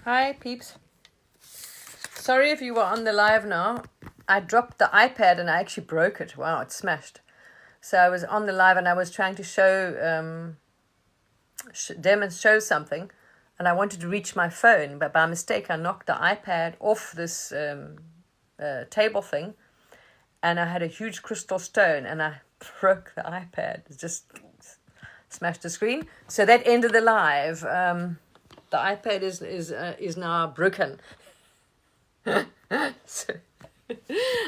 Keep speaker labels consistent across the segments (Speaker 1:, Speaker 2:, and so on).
Speaker 1: Hi, peeps. Sorry if you were on the live now. I dropped the iPad and I actually broke it. Wow, it smashed. So I was on the live and I was trying to show something, and I wanted to reach my phone, but by mistake I knocked the iPad off this table thing, and I had a huge crystal stone and I broke the iPad. It just smashed the screen. So that ended the live. The iPad is now broken. So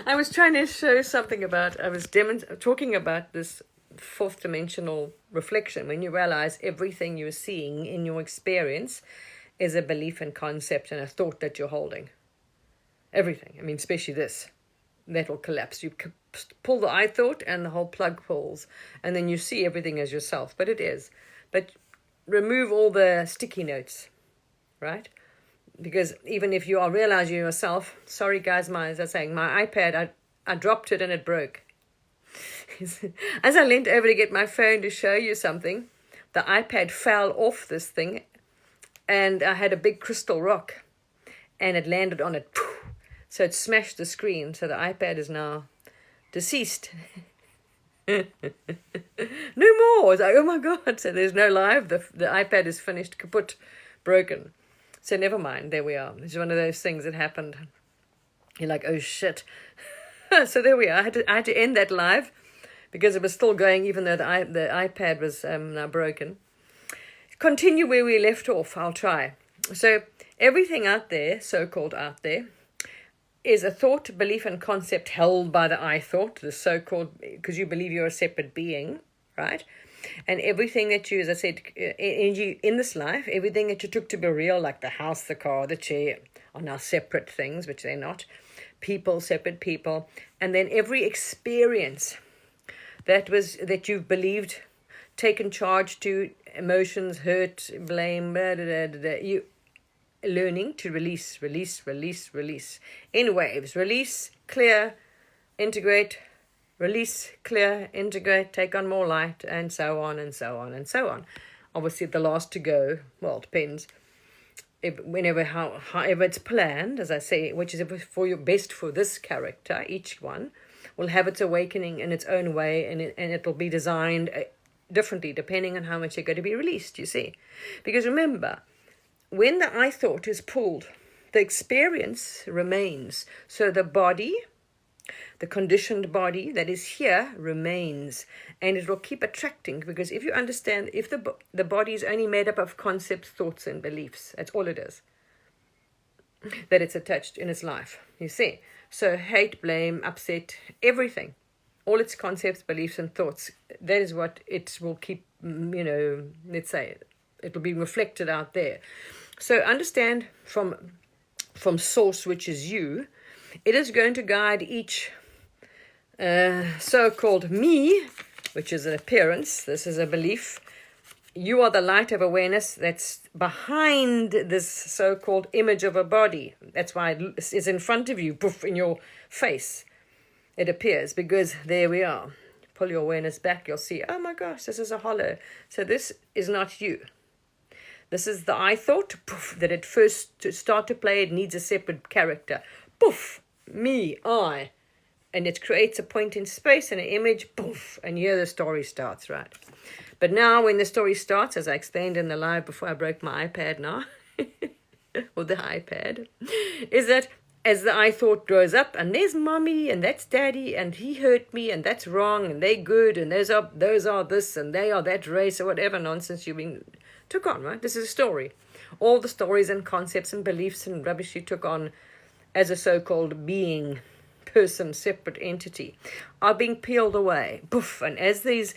Speaker 1: I was trying to show something about, I was talking about this fourth dimensional reflection, when you realize everything you're seeing in your experience is a belief and concept and a thought that you're holding. Everything. I mean, especially this. That will collapse. You pull the I thought and the whole plug pulls, and then you see everything as yourself. But it is. But remove all the sticky notes, right? Because even if you are realizing yourself, sorry guys, as I'm saying, my iPad, I dropped it and it broke. As I leaned over to get my phone to show you something, the iPad fell off this thing, and I had a big crystal rock, and it landed on it. So it smashed the screen. So the iPad is now deceased. No more. It's like, oh my God. So there's no live. The iPad is finished, kaput, broken. So never mind, there we are. It's one of those things that happened. You're like, oh shit. So there we are. I had to end that live because it was still going, even though the iPad was now broken. Continue where we left off. I'll try. So everything out there, so-called out there, is a thought, belief, and concept held by the I thought, the so-called, because you believe you're a separate being, right? And everything that you, as I said, in this life, everything that you took to be real, like the house, the car, the chair, are now separate things, which they're not. People, separate people. And then every experience that you've believed, taken charge to, emotions, hurt, blame, you learning to release in waves. Release, clear, integrate, release, clear, integrate, take on more light, and so on and so on and so on. Obviously, the last to go, well, it depends. However it's planned, as I say, which is for your best for this character, each one will have its awakening in its own way, and it'll be designed differently depending on how much you're going to be released, you see. Because remember, when the I thought is pulled, the experience remains. So the body, the conditioned body that is here, remains, and it will keep attracting. Because if you understand, if the body is only made up of concepts, thoughts, and beliefs, that's all it is, that it's attached in its life, you see. So hate, blame, upset, everything, all its concepts, beliefs, and thoughts, that is what it will keep, let's say, it will be reflected out there. So understand from source, which is you, it is going to guide each so-called me, which is an appearance. This is a belief. You are the light of awareness that's behind this so-called image of a body. That's why it is in front of you, poof, in your face. It appears, because there we are. Pull your awareness back, you'll see, oh my gosh, this is a hollow. So this is not you. This is the I thought, poof, that at first to start to play, it needs a separate character. Poof, me, I. And it creates a point in space and an image, poof, and here the story starts, right? But now when the story starts, as I explained in the live before I broke my iPad now, or the iPad, is that as the I thought grows up, and there's mommy, and that's daddy, and he hurt me, and that's wrong, and they're good, and those are this, and they are that race, or whatever nonsense you've been took on, right? This is a story. All the stories and concepts and beliefs and rubbish you took on as a so-called being, person, separate entity, are being peeled away. Poof. And as these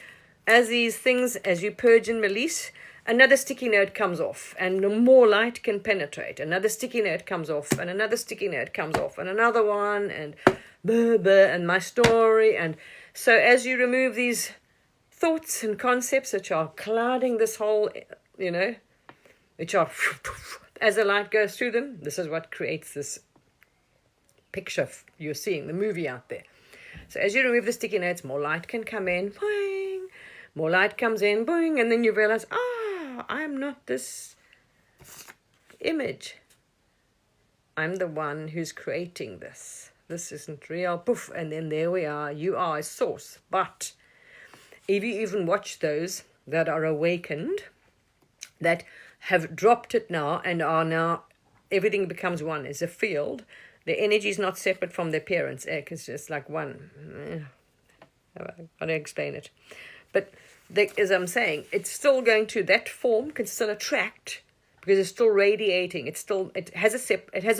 Speaker 1: things, as you purge and release, another sticky note comes off, and more light can penetrate. Another sticky note comes off, and another sticky note comes off, and another one, and and my story. And so as you remove these thoughts and concepts which are clouding this whole, which are, as the light goes through them, this is what creates this picture you're seeing, the movie out there. So as you remove the sticky notes, more light can come in, boing, more light comes in, boing, and then you realize, I'm not this image. I'm the one who's creating this. This isn't real. Poof, and then there we are. You are a source. But if you even watch those that are awakened, that have dropped it now and are now, everything becomes one. It's a field. The energy is not separate from the appearance. It's just like one. How do I explain it? But as I'm saying, it's still going to, that form can still attract because it's still radiating. It has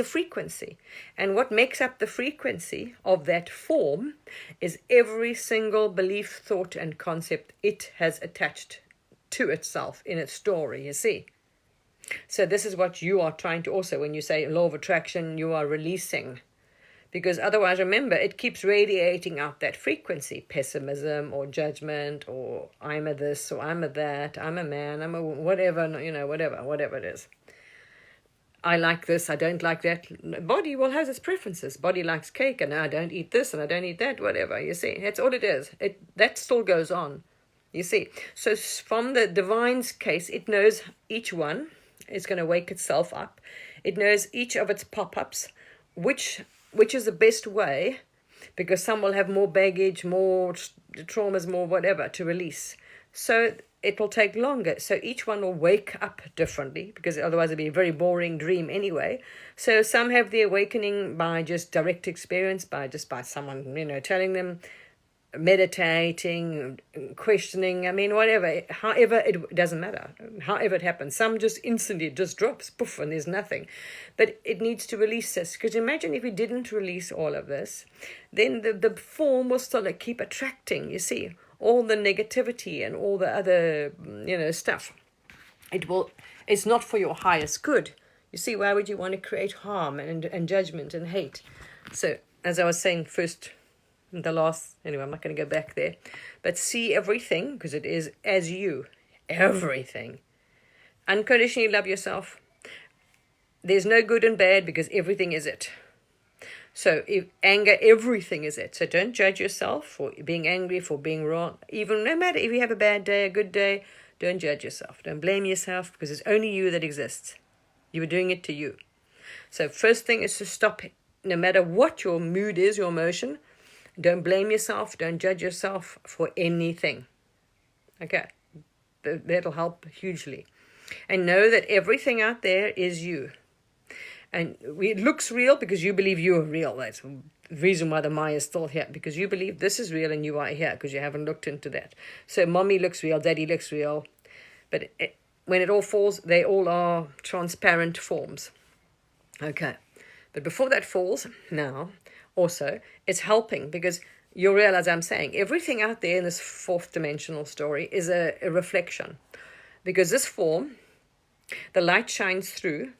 Speaker 1: a frequency. And what makes up the frequency of that form is every single belief, thought, and concept it has attached to itself in its story, you see. So this is what you are trying to also, when you say law of attraction, you are releasing. Because otherwise, remember, it keeps radiating out that frequency, pessimism or judgment or I'm a this or I'm a that, I'm a man, I'm a whatever, whatever it is. I like this, I don't like that. Body will have its preferences. Body likes cake and I don't eat this and I don't eat that, whatever, you see. That's all it is. That still goes on, you see. So from the divine's case, it knows each one is going to wake itself up. It knows each of its pop-ups, which is the best way, because some will have more baggage, more traumas, more whatever to release. So it will take longer. So each one will wake up differently, because otherwise it'll be a very boring dream anyway. So some have the awakening by just direct experience, by someone, telling them, meditating, questioning, whatever, however, it doesn't matter, however it happens. Some just instantly just drops, poof, and there's nothing. But it needs to release this, because imagine if we didn't release all of this, then the form will still keep attracting, you see, all the negativity and all the other, stuff. It's not for your highest good. You see, why would you want to create harm and judgment and hate? So, as I was saying first, anyway, I'm not going to go back there, but see everything, because it is as you, everything. Unconditionally love yourself. There's no good and bad, because everything is it. So if anger, everything is it. So don't judge yourself for being angry, for being wrong. Even no matter if you have a bad day, a good day, don't judge yourself. Don't blame yourself, because it's only you that exists. You were doing it to you. So first thing is to stop, no matter what your mood is, your emotion. Don't blame yourself. Don't judge yourself for anything. Okay. That'll help hugely. And know that everything out there is you. And it looks real because you believe you are real. That's the reason why the Maya is still here. Because you believe this is real and you are here, because you haven't looked into that. So mommy looks real, daddy looks real. But when it all falls, they all are transparent forms. Okay. But before that falls, now, also, it's helping, because you'll realize I'm saying everything out there in this fourth dimensional story is a reflection. Because this form, the light shines through,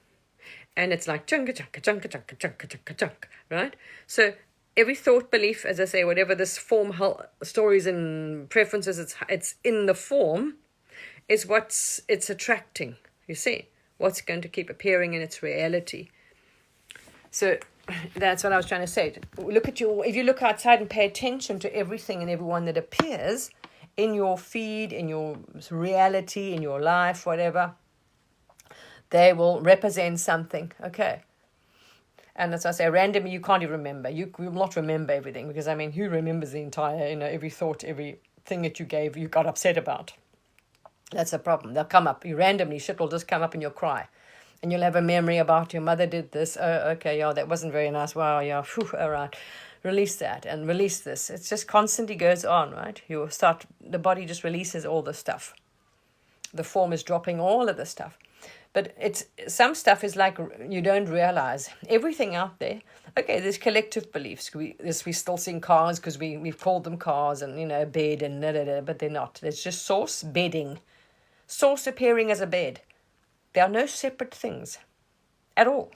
Speaker 1: and it's like chunka, chunka, chunka, chunka, chunka, chunka, chunka, right? So every thought, belief, as I say, whatever this form, stories and preferences, it's in the form, is it's attracting, you see, what's going to keep appearing in its reality. So that's what I was trying to say. If you look outside and pay attention to everything and everyone that appears in your feed, in your reality, in your life, whatever, they will represent something, okay? And as I say, randomly, you can't even remember. You will not remember everything, because, who remembers the entire, every thought, everything that you gave, you got upset about? That's the problem. They'll come up. Randomly, shit will just come up and you'll cry. And you'll have a memory about your mother did this. Oh, okay, yeah, that wasn't very nice. Wow, yeah, whew, all right. Release that and release this. It just constantly goes on, right? The body just releases all the stuff. The form is dropping all of the stuff. But some stuff is like you don't realize. Everything out there, okay, there's collective beliefs. We still seeing cars because we've called them cars, and, bed and da-da-da, but they're not. It's just source, bedding. Source appearing as a bed. There are no separate things at all.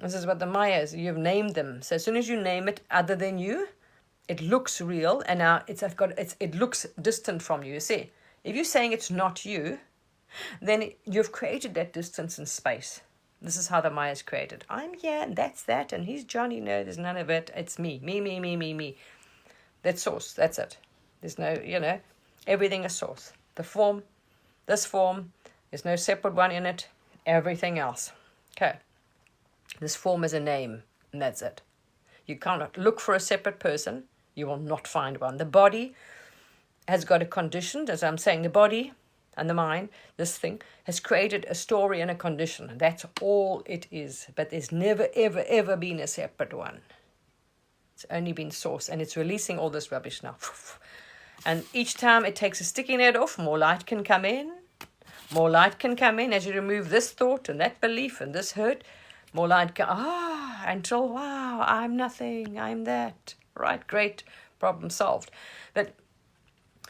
Speaker 1: This is what the Maya is. You've named them. So as soon as you name it other than you, it looks real, and now it looks distant from you. You see, if you're saying it's not you, then you've created that distance in space. This is how the Maya is created. I'm here, and that's that, and he's Johnny. No, there's none of it. It's me. Me. That's source. That's it. There's no, everything is source. The form, this form, there's no separate one in it. Everything else. Okay. This form is a name, and that's it. You cannot look for a separate person. You will not find one. The body has got a condition, as I'm saying, the body and the mind, this thing, has created a story and a condition. That's all it is. But there's never, ever, ever been a separate one. It's only been source, and it's releasing all this rubbish now. And each time it takes a sticky net off, more light can come in. More light can come in as you remove this thought and that belief and this hurt. More light can, until, wow, I'm nothing, I'm that. Right, great, problem solved. But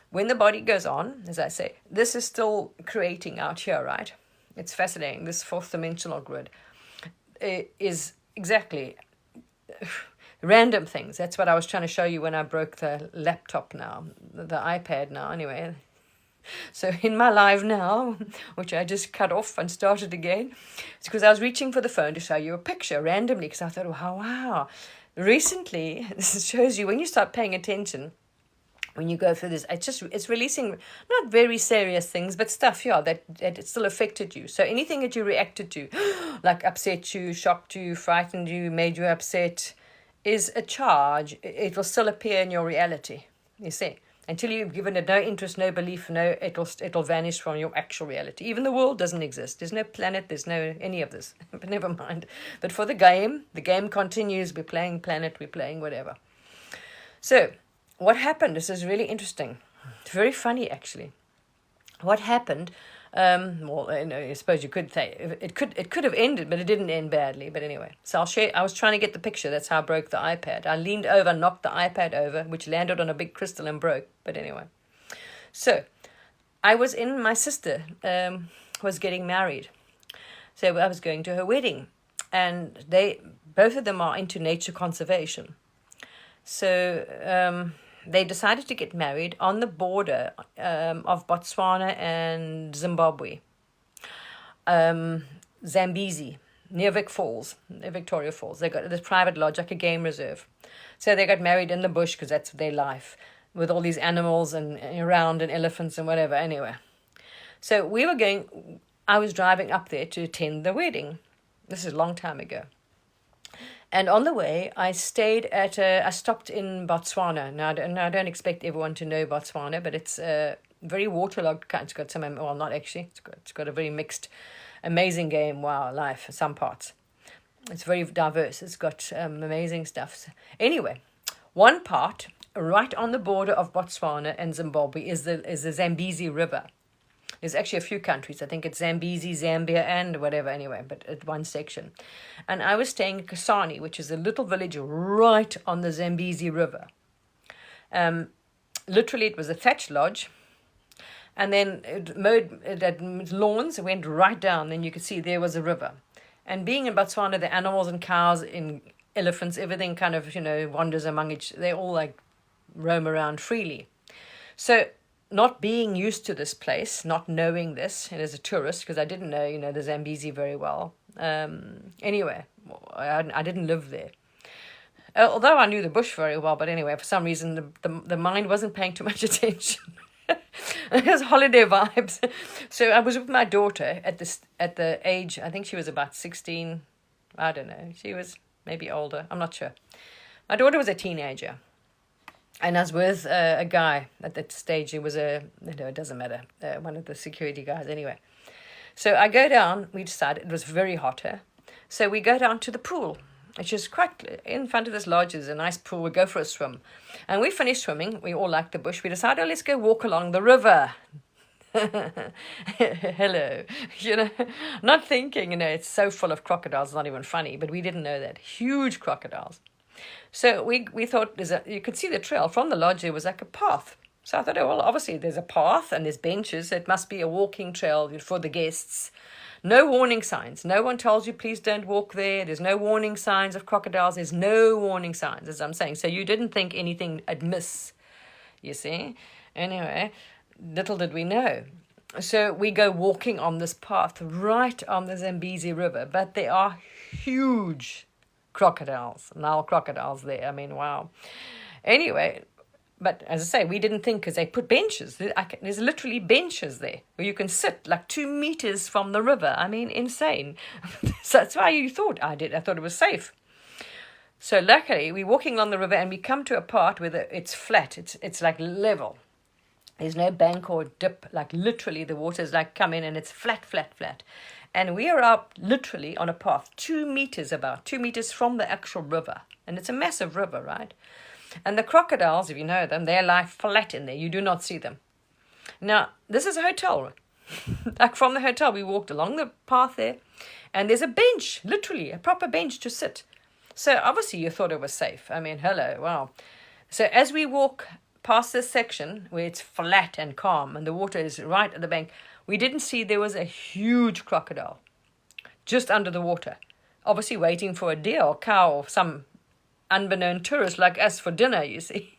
Speaker 1: when the body goes on, as I say, this is still creating out here, right? It's fascinating. This fourth dimensional grid is exactly random things. That's what I was trying to show you when I broke the laptop now, the iPad now, anyway. So in my live now, which I just cut off and started again, it's because I was reaching for the phone to show you a picture randomly, because I thought, oh, wow. Recently, this shows you when you start paying attention, when you go through this, it's releasing not very serious things, but stuff, that it still affected you. So anything that you reacted to, like upset you, shocked you, frightened you, made you upset, is a charge. It will still appear in your reality, you see. Until you've given it no interest, no belief, it'll vanish from your actual reality. Even the world doesn't exist. There's no planet, there's no any of this. But never mind. But for the game continues. We're playing planet, we're playing whatever. So what happened? This is really interesting. It's very funny, actually. What happened? I suppose you could say it could have ended, but it didn't end badly. But anyway, so I'll share. I was trying to get the picture. That's how I broke the iPad. I leaned over, knocked the iPad over, which landed on a big crystal and broke. But anyway, so my sister was getting married, so I was going to her wedding, and both of them are into nature conservation. So they decided to get married on the border of Botswana and Zimbabwe. Zambezi, near Victoria Falls. They got this private lodge, like a game reserve. So they got married in the bush because that's their life, with all these animals and around and elephants and whatever. Anyway, so I was driving up there to attend the wedding. This is a long time ago. And on the way, I stopped in Botswana. Now, I don't expect everyone to know Botswana, but it's a very waterlogged country. It's got some, well, not actually. It's got a very mixed, amazing game, life, some parts. It's very diverse. It's got amazing stuff. So, anyway, one part, right on the border of Botswana and Zimbabwe, is the Zambezi River. There's actually a few countries. I think it's Zambezi, Zambia, and whatever, anyway, but at one section. And I was staying in Kasane, which is a little village right on the Zambezi River. Literally, it was a thatched lodge. And then it had lawns, it went right down. Then you could see there was a river. And being in Botswana, the animals and cows and elephants, everything kind of, wanders among they all like roam around freely. So not being used to this place, not knowing this, and as a tourist, because I didn't know, the Zambezi very well. Anyway, I didn't live there. Although I knew the bush very well, but anyway, for some reason, the mind wasn't paying too much attention. It was holiday vibes. So I was with my daughter at the age, I think she was about 16. I don't know. She was maybe older. I'm not sure. My daughter was a teenager. And I was with a guy at that stage. It was it doesn't matter, one of the security guys anyway. So I go down, we decided, it was very hot here. So we go down to the pool, which is quite in front of this lodge. There's a nice pool. We go for a swim. And we finished swimming. We all like the bush. We decided, let's go walk along the river. Hello. Not thinking, it's so full of crocodiles, it's not even funny. But we didn't know that. Huge crocodiles. So we thought you could see the trail from the lodge. There was like a path. So I thought, well, obviously there's a path and there's benches. So it must be a walking trail for the guests. No warning signs. No one tells you, please don't walk there. There's no warning signs of crocodiles. There's no warning signs, as I'm saying. So you didn't think anything amiss, you see. Anyway, little did we know. So we go walking on this path right on the Zambezi River. But there are huge crocodiles, Nile crocodiles there. I mean, wow. Anyway, But as I say, we didn't think because they put benches. There's literally benches there where you can sit like 2 meters from the river. I mean, insane. So that's why you thought I did. I thought it was safe. So luckily, we're walking along the river and we come to a part where it's flat. It's like level. There's no bank or dip. Like literally, the water's like come in and it's flat, flat, flat. And we are up literally on a path 2 meters, about 2 meters from the actual river. And it's a massive river, right? And the crocodiles, if you know them, they lie flat in there. You do not see them. Now, this is a hotel. Like from the hotel, we walked along the path there, and there's a bench, literally, a proper bench to sit. So obviously you thought it was safe. I mean, hello, wow. So as we walk past this section where it's flat and calm and the water is right at the bank, we didn't see there was a huge crocodile just under the water, obviously waiting for a deer or cow or some unbeknown tourist like us for dinner, you see.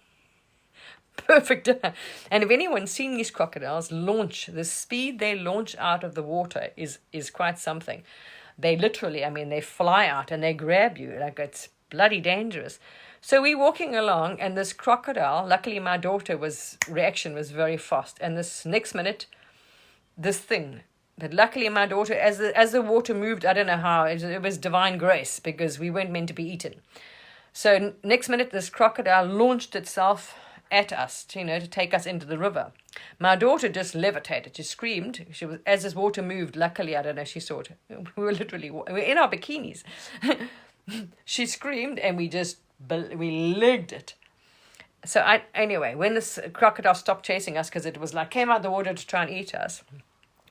Speaker 1: Perfect dinner. And if anyone's seen these crocodiles launch, the speed they launch out of the water is quite something. They literally, I mean, they fly out and they grab you. Like, it's bloody dangerous. So we're walking along, and this crocodile, luckily my daughter's reaction was very fast. And this next minute, this thing, but luckily my daughter, as the water moved, I don't know how, it was divine grace because we weren't meant to be eaten. So next minute, this crocodile launched itself at us, to take us into the river. My daughter just levitated. She screamed. She was, as this water moved, luckily, I don't know, she saw it. We were in our bikinis. She screamed, and we legged it. So anyway, when this crocodile stopped chasing us, because it was like, came out of the water to try and eat us,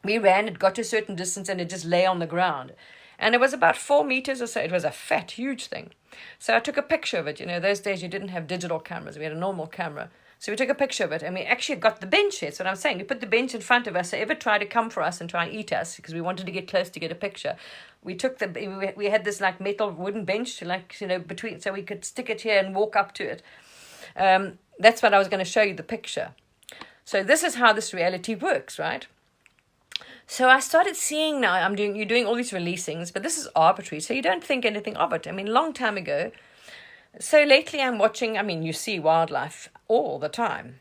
Speaker 1: we ran, it got to a certain distance, and it just lay on the ground. And it was about 4 meters or so. It was a fat, huge thing. So I took a picture of it. Those days you didn't have digital cameras. We had a normal camera. So we took a picture of it, and we actually got the bench here. That's what I'm saying. We put the bench in front of us. So if it tried to come for us and try and eat us, because we wanted to get close to get a picture, we had this like metal wooden bench, between, so we could stick it here and walk up to it. That's what I was going to show you the picture. So this is how this reality works, right? So I started seeing now, you're doing all these releasings, but this is arbitrary, so you don't think anything of it. I mean, long time ago. So lately I'm watching, you see wildlife all the time.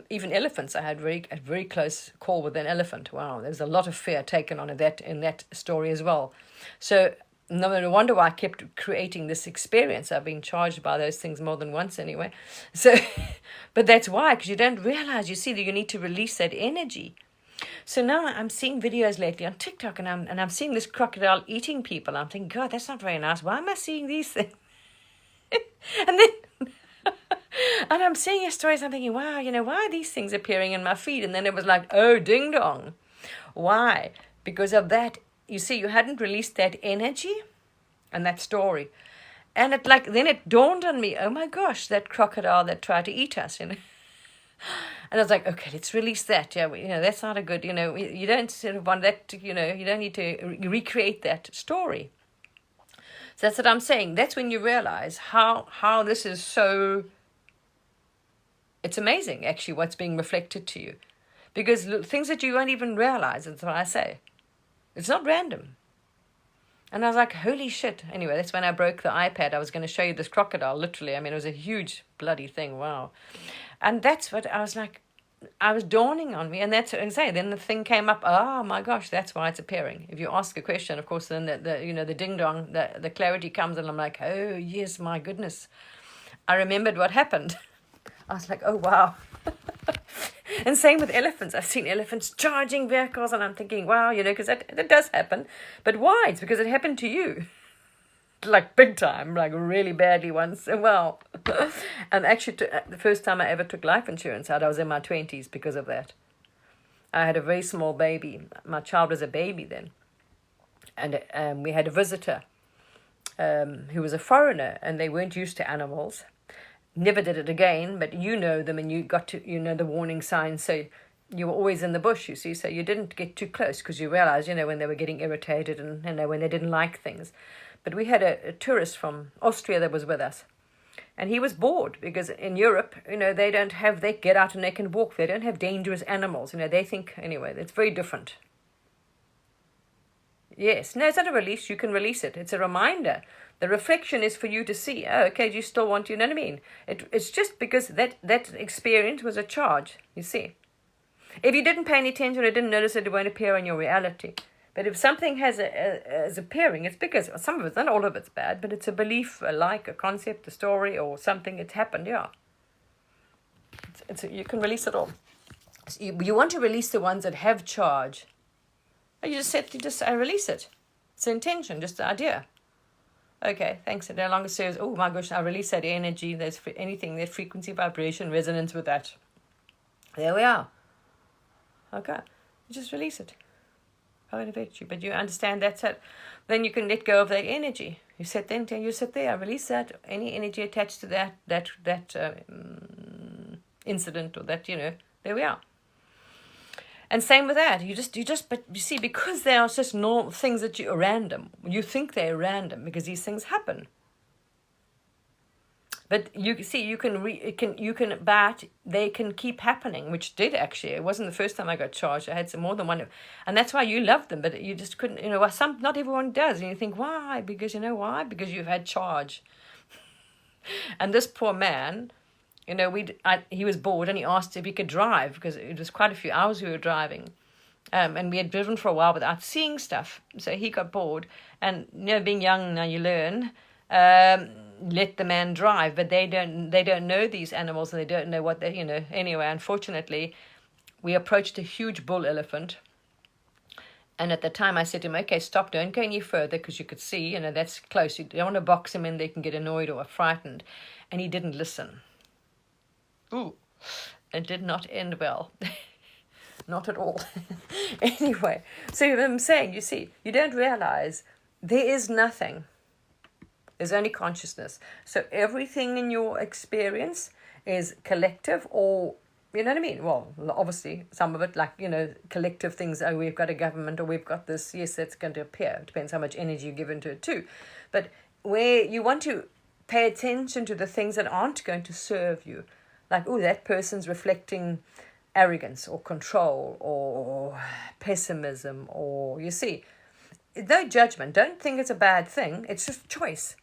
Speaker 1: Even elephants. I had a very close call with an elephant. Wow, there's a lot of fear taken on in that story as well. So no wonder why I kept creating this experience. I've been charged by those things more than once anyway. So, but that's why, because you don't realize, you see, that you need to release that energy. So now I'm seeing videos lately on TikTok, and I'm seeing this crocodile eating people. I'm thinking, God, that's not very nice. Why am I seeing these things? And then, and I'm seeing your stories. I'm thinking, wow, why are these things appearing in my feed? And then it was like, oh, ding dong. Why? Because of that. You see, you hadn't released that energy and that story. And then it dawned on me, oh my gosh, that crocodile that tried to eat us, And I was like, okay, let's release that. Yeah, that's not a good, you don't sort of want that, you don't need to recreate that story. So that's what I'm saying. That's when you realize how this is so, it's amazing, actually, what's being reflected to you. Because things that you won't even realize, that's what I say. It's not random. And I was like, holy shit. Anyway, that's when I broke the iPad. I was going to show you this crocodile, literally. It was a huge bloody thing. Wow. And that's what I was like, I was dawning on me. And that's what I say. Then the thing came up, oh my gosh, that's why it's appearing. If you ask a question, of course, then the ding dong, the clarity comes, and I'm like, oh yes, my goodness. I remembered what happened. I was like, oh wow. And same with elephants. I've seen elephants charging vehicles, and I'm thinking, wow, because that does happen. But why? It's because it happened to you. Like big time, like really badly once. Well, and actually the first time I ever took life insurance out, I was in my 20s because of that. I had a very small baby. My child was a baby then. And we had a visitor who was a foreigner, and they weren't used to animals. Never did it again, but them, and you got to, the warning signs. So you were always in the bush, you see. So you didn't get too close because you realized, when they were getting irritated and, when they didn't like things. But we had a tourist from Austria that was with us. And he was bored because in Europe, they get out and they can walk. They don't have dangerous animals. They think, anyway, it's very different. Yes. No, it's not a release. You can release it. It's a reminder. The reflection is for you to see. Oh, okay, do you still want to, you know what I mean? It's just because that experience was a charge, you see. If you didn't pay any attention or didn't notice it, it won't appear in your reality. But if something is appearing, it's because some of it's, not all of it's bad, but it's a belief, a like, a concept, a story, or something that's happened, yeah. You can release it all. So you want to release the ones that have charge. You just release it. It's an intention, just the idea. Okay, thanks. It no longer says, oh my gosh, I release that energy. There's anything, that frequency, vibration, resonance with that. There we are. Okay, you just release it. How it affects you, but you understand that's it. Then you can let go of that energy. You sit there, release that, any energy attached to that incident or that, there we are. And same with that. But you see, because they are just normal things that are random, you think they're random because these things happen. But you see, they can keep happening, which did actually. It wasn't the first time I got charged. I had some more than one, and that's why you loved them. But you just couldn't, not everyone does, and you think why? Because why? Because you've had charge. And this poor man, he was bored and he asked if he could drive because it was quite a few hours we were driving. And we had driven for a while without seeing stuff. So he got bored. And, being young, now you learn, let the man drive. But they don't know these animals and they don't know what they, Anyway, unfortunately, we approached a huge bull elephant. And at the time I said to him, okay, stop, don't go any further because you could see, that's close. You don't want to box him in, they can get annoyed or frightened. And he didn't listen. Ooh, it did not end well. Not at all. Anyway, so I'm saying, you see, you don't realize there is nothing. There's only consciousness. So everything in your experience is collective or, you know what I mean? Well, obviously, some of it, like, collective things, oh, we've got a government or we've got this, yes, that's going to appear. It depends how much energy you give into it too. But where you want to pay attention to the things that aren't going to serve you, like, oh, that person's reflecting arrogance or control or pessimism or, you see, no judgment. Don't think it's a bad thing. It's just choice.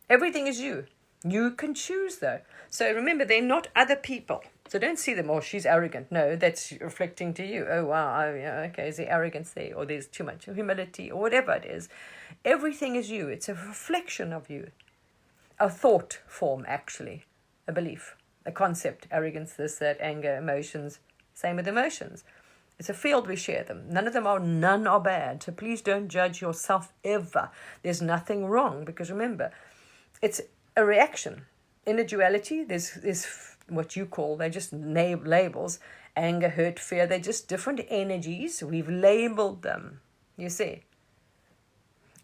Speaker 1: Everything is you. You can choose, though. So remember, they're not other people. So don't see them, oh, she's arrogant. No, that's reflecting to you. Oh, wow, oh, yeah, okay, is there arrogance there? Or there's too much humility or whatever it is. Everything is you. It's a reflection of you. A thought form, actually. A belief. A concept, arrogance, this, that, anger, emotions. Same with emotions. It's a field we share them. None are bad. So please don't judge yourself ever. There's nothing wrong because remember, it's a reaction. In a duality, there's what you call, they're just labels. Anger, hurt, fear, they're just different energies. We've labeled them, you see.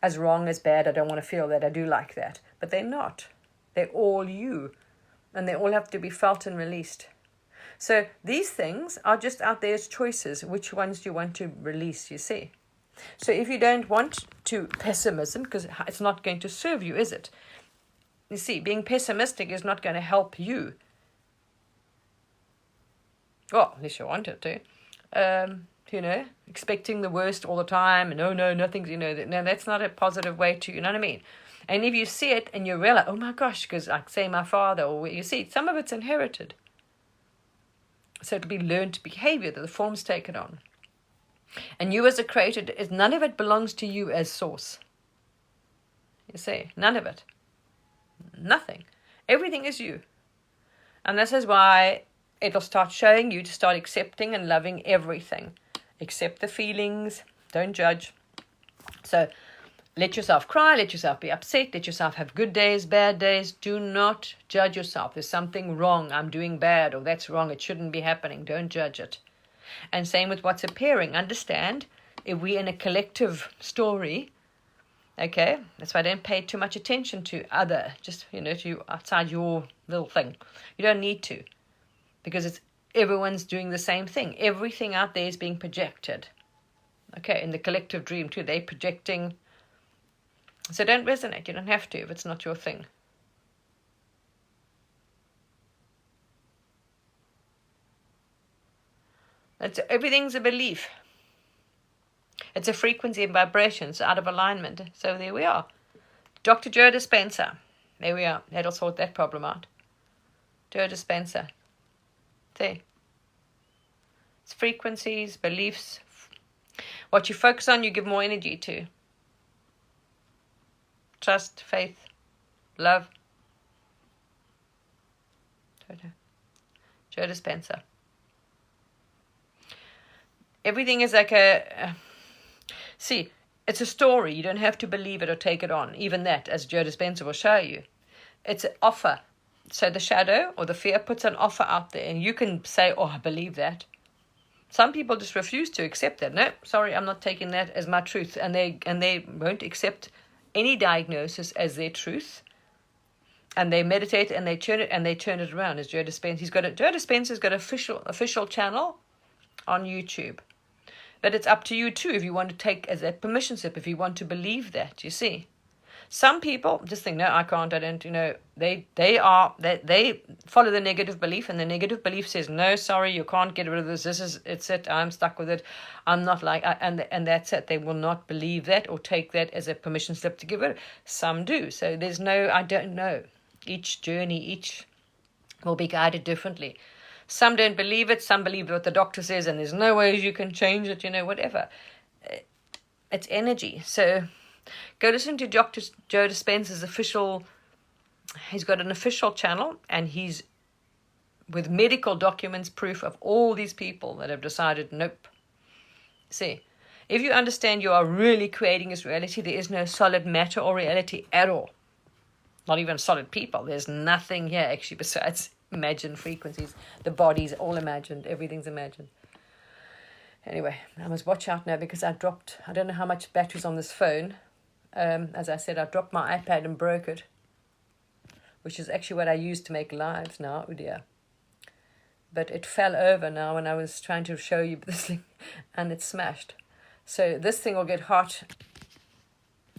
Speaker 1: As wrong, as bad, I don't want to feel that, I do like that. But they're not. They're all you. And they all have to be felt and released. So these things are just out there as choices. Which ones do you want to release, you see? So if you don't want to pessimism, because it's not going to serve you, is it? You see, being pessimistic is not going to help you. Well, unless you want it to. Expecting the worst all the time. And no, nothing's, no, that's not a positive way to, you know what I mean? And if you see it and you realize, oh my gosh, because like say my father, or you see, some of it's inherited. So to be learned behavior that the form's taken on. And you as a creator, none of it belongs to you as source. You see, none of it. Nothing. Everything is you. And this is why it'll start showing you to start accepting and loving everything. Accept the feelings. Don't judge. So let yourself cry, let yourself be upset, let yourself have good days, bad days. Do not judge yourself. There's something wrong. I'm doing bad, or that's wrong. It shouldn't be happening. Don't judge it. And same with what's appearing. Understand, if we're in a collective story, okay, that's why I don't pay too much attention to just, to outside your little thing. You don't need to, because everyone's doing the same thing. Everything out there is being projected. Okay, in the collective dream too, they're projecting. So don't resonate. You don't have to if it's not your thing. Everything's a belief. It's a frequency and vibration. It's out of alignment. So there we are. Dr. Joe Dispenza. There we are. That'll sort that problem out. Joe Dispenza. There. It's frequencies, beliefs. What you focus on, you give more energy to. Trust, faith, love. Joe Dispenza. Everything is like see, it's a story. You don't have to believe it or take it on. Even that, as Joe Dispenza will show you. It's an offer. So the shadow or the fear puts an offer out there, and you can say, oh, I believe that. Some people just refuse to accept that. No, sorry, I'm not taking that as my truth. And they won't accept any diagnosis as their truth. And they meditate and they turn it around. As Joe Dispenza, Joe Dispenza's got an official channel on YouTube. But it's up to you too if you want to take as a permission slip, if you want to believe that, you see. Some people just think, no, I can't, I don't, they follow the negative belief, and the negative belief says, no, sorry, you can't get rid of this, it's it, I'm stuck with it, I'm not and that's it. They will not believe that or take that as a permission slip to give it. Some do. So there's no, I don't know. Each journey, will be guided differently. Some don't believe it, some believe what the doctor says, and there's no ways you can change it, whatever. It's energy. So go listen to Dr. Joe Dispenza's he's got an official channel, and he's with medical documents, proof of all these people that have decided, nope. See, if you understand you are really creating this reality, there is no solid matter or reality at all. Not even solid people. There's nothing here actually besides imagined frequencies. The body's all imagined. Everything's imagined. Anyway, I must watch out now because I don't know how much battery's on this phone. As I said, I dropped my iPad and broke it, which is actually what I use to make lives now. Oh dear. But it fell over now when I was trying to show you this thing, and it smashed. So this thing will get hot,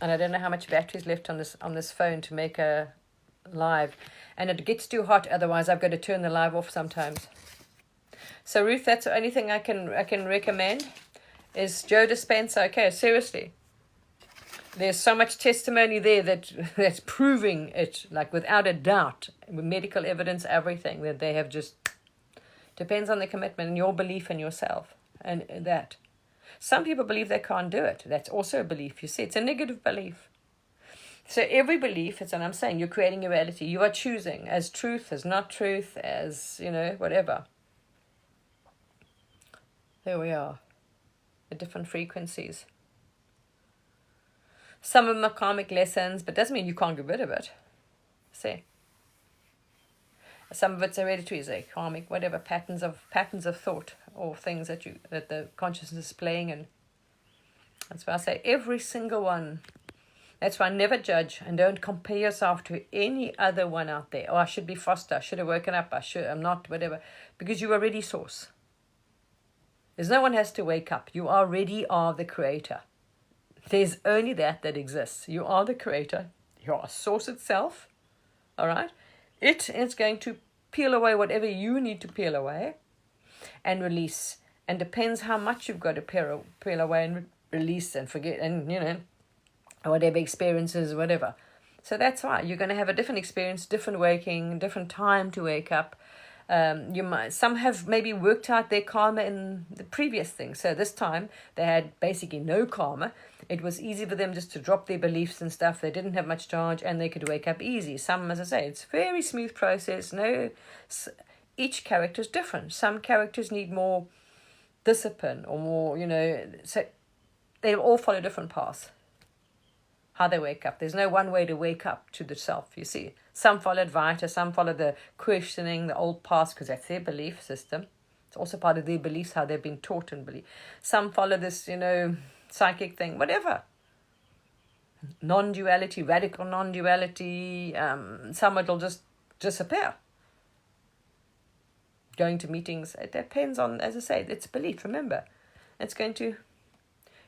Speaker 1: and I don't know how much battery is left on this phone to make a live, and it gets too hot. Otherwise, I've got to turn the live off sometimes. So Ruth, that's the only thing I can recommend is Joe Dispenza. Okay, seriously. There's so much testimony there that's proving it, like without a doubt, with medical evidence, everything, that they have just, depends on the commitment and your belief in yourself. And that. Some people believe they can't do it. That's also a belief, you see. It's a negative belief. So every belief, and I'm saying you're creating a reality. You are choosing as truth, as not truth, as, whatever. There we are. The different frequencies. Some of them are karmic lessons, but doesn't mean you can't get rid of it. See? Some of it's hereditary, say karmic, whatever, patterns of thought or things that the consciousness is playing in. That's why I say every single one. That's why never judge and don't compare yourself to any other one out there. Oh, I should be faster. I should have woken up. I'm not, whatever. Because you already source. There's no one has to wake up. You already are the creator. There's only that exists. You are the creator. You are source itself. All right? It is going to peel away whatever you need to peel away and release. And depends how much you've got to peel away and release and forget and, whatever experiences, whatever. So that's why you're going to have a different experience, different waking, different time to wake up. Some have maybe worked out their karma in the previous thing. So this time they had basically no karma. It was easy for them just to drop their beliefs and stuff. They didn't have much charge and they could wake up easy. Some, as I say, it's a very smooth process. Each character is different. Some characters need more discipline or more, so they all follow different paths. How they wake up. There's no one way to wake up to the self, you see. Some follow Advaita, some follow the questioning, the old past, because that's their belief system. It's also part of their beliefs, how they've been taught and believe. Some follow this, psychic thing, whatever. Non-duality, radical non-duality. Some it'll just disappear. Going to meetings, it depends on, as I say, it's belief, remember. It's going to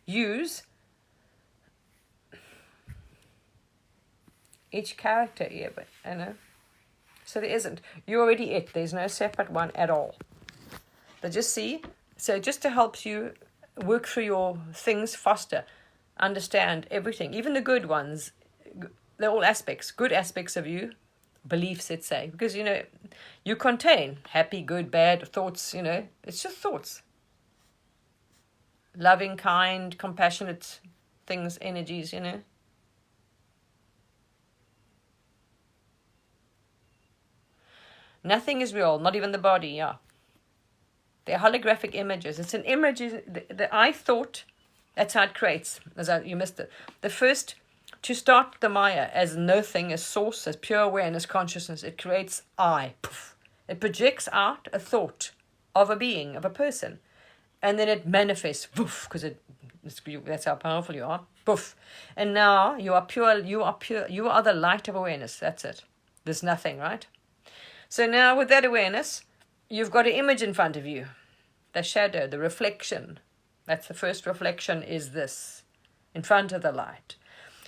Speaker 1: use each character here, but so there isn't. You're already it. There's no separate one at all. But just see. So just to help you work through your things faster, understand everything, even the good ones. They're all aspects, good aspects of you, beliefs, let's say, because you contain happy, good, bad thoughts. It's just thoughts. Loving, kind, compassionate things, energies. Nothing is real, not even the body. Yeah, they're holographic images. It's an image. The I thought. That's how it creates. You missed it. The first, to start the Maya as nothing, as source, as pure awareness, consciousness, it creates I. Poof. It projects out a thought of a being, of a person. And then it manifests, because that's how powerful you are. Poof. And now you are pure, you are the light of awareness. That's it. There's nothing, right? So now with that awareness, you've got an image in front of you. The shadow, the reflection. That's the first reflection, is this, in front of the light.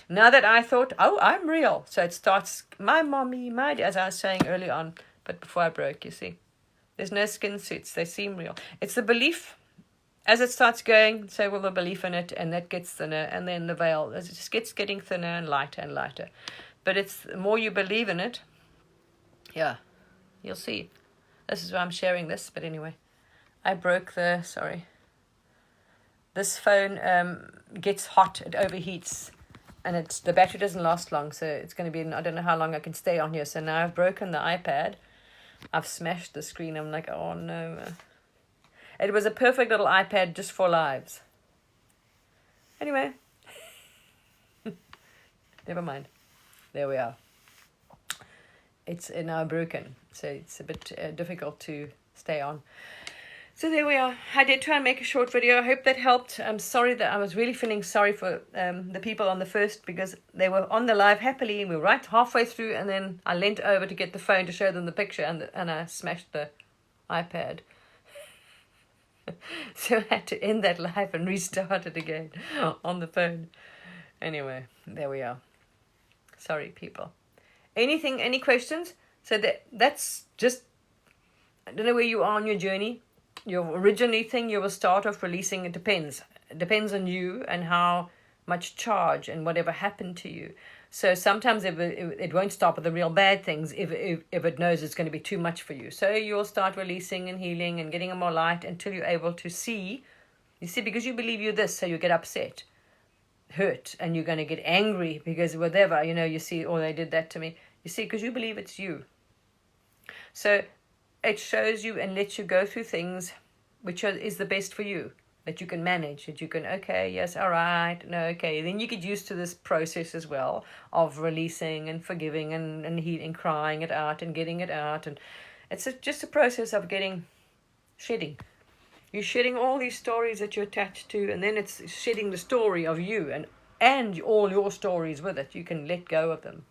Speaker 1: Now that I thought, oh, I'm real. So it starts, my mommy, as I was saying earlier on, but before I broke, you see. There's no skin suits. They seem real. It's the belief. As it starts going, so will the belief in it, and that gets thinner, and then the veil, as it just gets getting thinner and lighter. But it's the more you believe in it, yeah, you'll see. This is why I'm sharing this, but anyway. I broke this phone gets hot, it overheats, and the battery doesn't last long, so it's going to be, I don't know how long I can stay on here. So now I've broken the iPad. I've smashed the screen. I'm like, oh no. It was a perfect little iPad just for lives. Anyway. Never mind. There we are. It's now broken, so it's a bit difficult to stay on. So there we are. I did try and make a short video. I hope that helped. I'm sorry that I was really feeling sorry for the people on the first, because they were on the live happily and we were right halfway through, and then I leant over to get the phone to show them the picture, and I smashed the iPad. So I had to end that live and restart it again on the phone. Anyway, there we are. Sorry, people. Any questions? So that's just, I don't know where you are on your journey. Your originally thing you will start off releasing, it depends. It depends on you and how much charge and whatever happened to you. So sometimes it won't stop at the real bad things if it knows it's going to be too much for you. So you'll start releasing and healing and getting more light until you're able to see. You see, because you believe you're this, so you get upset, hurt, and you're going to get angry because whatever, you see, oh, they did that to me. You see, because you believe it's you. So it shows you and lets you go through things which is the best for you, that you can manage, that you can, okay, yes, all right, no, okay. Then you get used to this process as well of releasing and forgiving and healing, crying it out and getting it out. And it's just a process of shedding. You're shedding all these stories that you're attached to, and then it's shedding the story of you and all your stories with it. You can let go of them.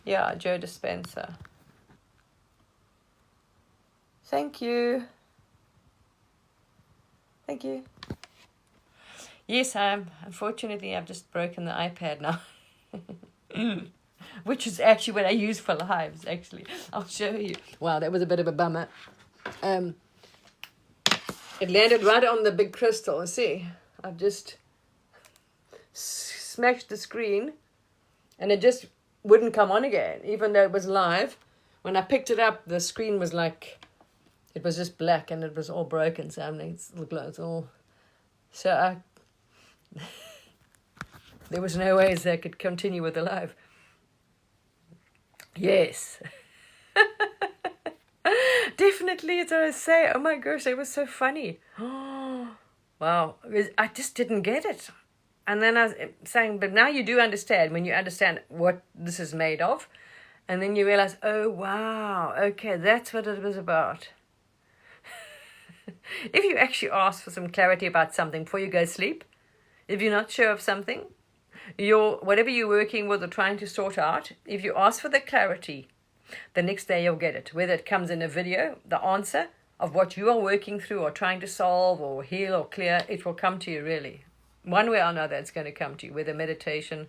Speaker 1: Yeah, Joe Dispenza. Thank you. Thank you. Yes, unfortunately, I've just broken the iPad now. Which is actually what I use for lives, actually. I'll show you. Wow, that was a bit of a bummer. It landed right on the big crystal. See, I've just smashed the screen, and it just wouldn't come on again, even though it was live. When I picked it up, the screen was like, it was just black and it was all broken. So I'm like, it's all. So there was no ways I could continue with the live. Yes. Definitely, as I say. Oh my gosh, it was so funny. Oh, wow. I just didn't get it. And then I was saying, but now you do understand, when you understand what this is made of. And then you realize, oh, wow, okay, that's what it was about. If you actually ask for some clarity about something before you go to sleep, if you're not sure of something, whatever you're working with or trying to sort out, if you ask for the clarity, the next day you'll get it. Whether it comes in a video, the answer of what you are working through or trying to solve or heal or clear, it will come to you really. One way or another, it's going to come to you, whether meditation.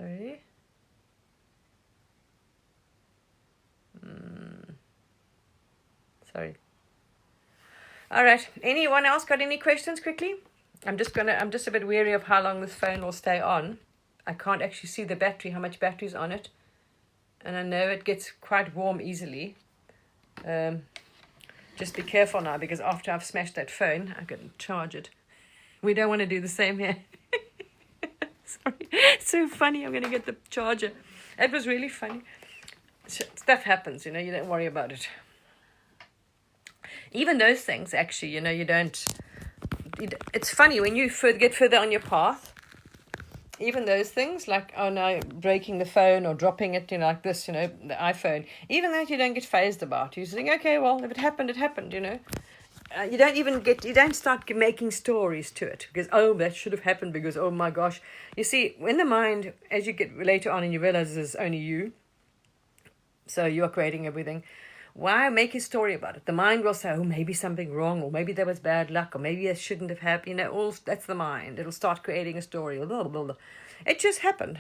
Speaker 1: Sorry. Sorry. All right. Anyone else got any questions quickly? I'm just a bit wary of how long this phone will stay on. I can't actually see the battery, how much battery's on it. And I know it gets quite warm easily. Just be careful now, because after I've smashed that phone, I can charge it. We don't want to do the same here. Sorry. It's so funny. I'm going to get the charger. It was really funny. Stuff happens, you don't worry about it. Even those things, actually, you don't... It's funny, when you get further on your path, even those things, like, oh no, breaking the phone or dropping it, like this, the iPhone, even that you don't get phased about. You think, okay, well, if it happened, it happened, You don't start making stories to it, because, oh, that should have happened, because, oh my gosh. You see, in the mind, as you get later on and you realize it's only you, so you're creating everything, why make a story about it? The mind will say, oh, maybe something wrong, or maybe there was bad luck, or maybe it shouldn't have happened. All that's the mind. It'll start creating a story. Blah, blah, blah. It just happened.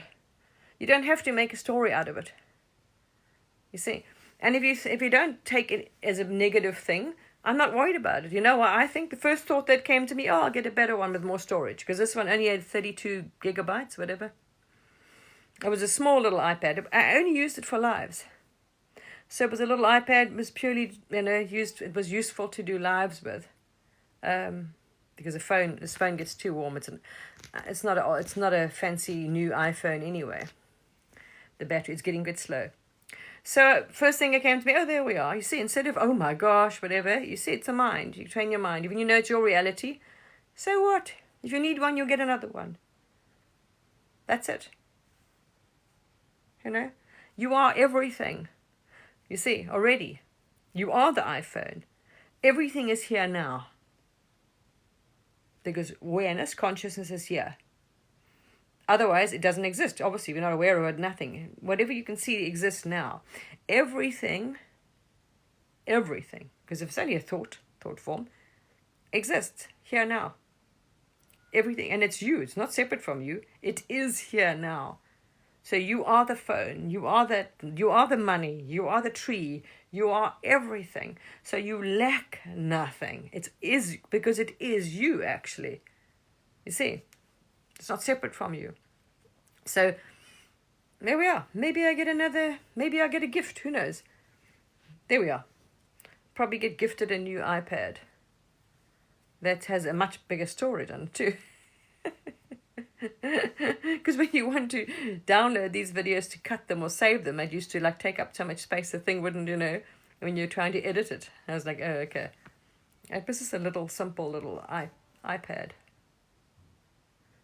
Speaker 1: You don't have to make a story out of it. You see? And if you don't take it as a negative thing, I'm not worried about it. I think the first thought that came to me, oh, I'll get a better one with more storage, because this one only had 32 gigabytes, whatever. It was a small little iPad. I only used it for lives. So it was a little iPad. It was purely, used. It was useful to do lives with, because this phone gets too warm. It's not a fancy new iPhone anyway. The battery is getting a bit slow. So first thing that came to me, oh, there we are. You see, instead of, oh my gosh, whatever, you see, it's a mind. You train your mind. Even it's your reality. So what? If you need one, you'll get another one. That's it. You are everything. You see, already, you are the iPhone. Everything is here now. Because awareness, consciousness is here. Otherwise, it doesn't exist. Obviously, we're not aware of it, nothing. Whatever you can see exists now. Everything, because if it's only a thought form, exists here now. Everything, and it's you. It's not separate from you. It is here now. So you are the phone, you are the money, you are the tree, you are everything. So you lack nothing. It is, because it is you, actually. You see, it's not separate from you. So there we are. Maybe I get a gift, who knows? There we are. Probably get gifted a new iPad. That has a much bigger storage on it too. Because when you want to download these videos to cut them or save them, it used to take up so much space the thing wouldn't, when you're trying to edit it. I was like, oh, okay. This is a little simple little iPad.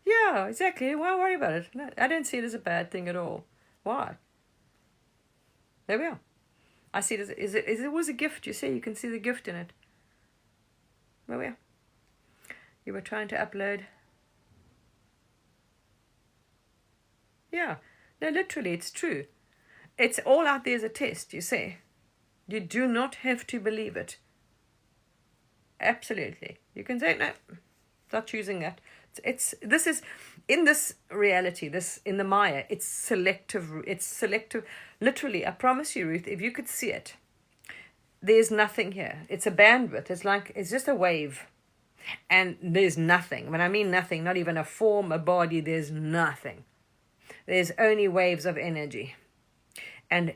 Speaker 1: Yeah, exactly. Why worry about it? No, I don't see it as a bad thing at all. Why? There we are. I see it as it was a gift. You see, you can see the gift in it. There we are. You were trying to upload. Yeah, no, literally, it's true. It's all out there as a test, you see. You do not have to believe it. Absolutely. You can say, no, not choosing that. This is, in this reality, in the Maya, it's selective. Literally, I promise you, Ruth, if you could see it, there's nothing here. It's a bandwidth. It's just a wave. And there's nothing. When I mean nothing, not even a form, a body, there's nothing. There's only waves of energy. And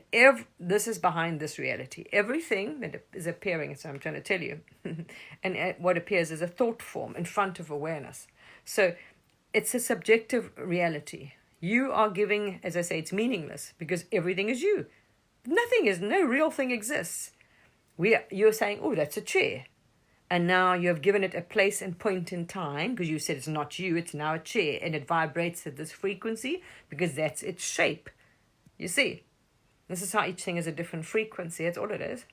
Speaker 1: this is behind this reality. Everything that is appearing, so I'm trying to tell you, and what appears is a thought form in front of awareness. So it's a subjective reality. You are giving, as I say, it's meaningless because everything is you. No real thing exists. You're saying, oh, that's a chair. And now you have given it a place and point in time, because you said it's not you, it's now a chair, and it vibrates at this frequency because that's its shape. You see, this is how each thing is a different frequency. That's all it is.